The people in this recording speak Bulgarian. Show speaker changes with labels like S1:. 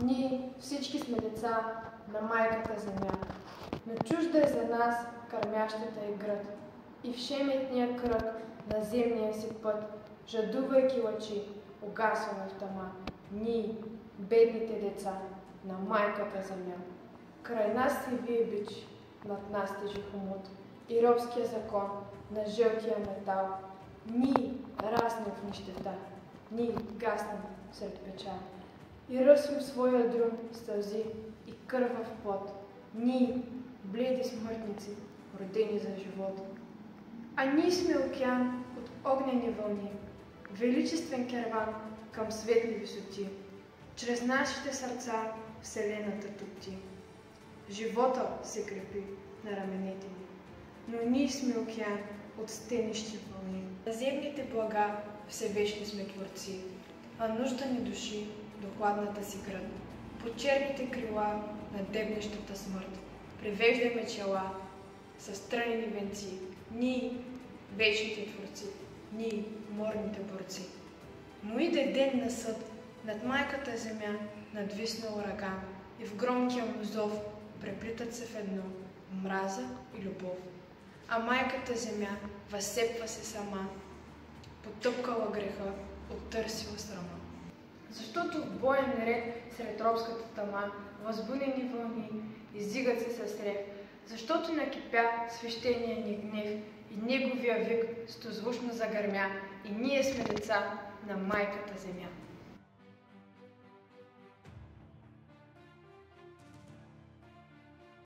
S1: Ние всички сме деца на майката земя, но чужда е за нас кърмящата й град. И в шеметния кръг на земния си път, жадувайки лъчи, угасваме в тъма. Ние, бедните деца на майката земя. Край нас се вие бич, над нас тежи хомут и робския закон на жълтия метал. Ние раснем в нищета, ние гаснем сред печал и ръсвим своя друм стълзи и кървав плод. Ние, бледи смъртници, родени за живот. А ние сме океан от огнени вълни, величествен керван към светли висоти. Чрез нашите сърца вселената топти. Живота се крепи на раменете ни, но ние сме океан от стенищи вълни. На земните блага всевечни сме творци, а нужда ни души до хладната си град. По черните крила на дебнещата смърт привеждаме чела с трънени венци. Ние, вечните творци, ние, морните борци. Но иде ден на съд над майката земя, надвисна ураган, и в громкия му зов преплитат се в едно мраза и любов. А майката земя възсепва се сама, потъпкала греха, оттърсила срама. Защото в боен ред сред робската тъма възбудени вълни издигат се с рев, защото накипя свещения ни гнев и неговия вик стозвучно загърмя, и ние сме деца на майката земя.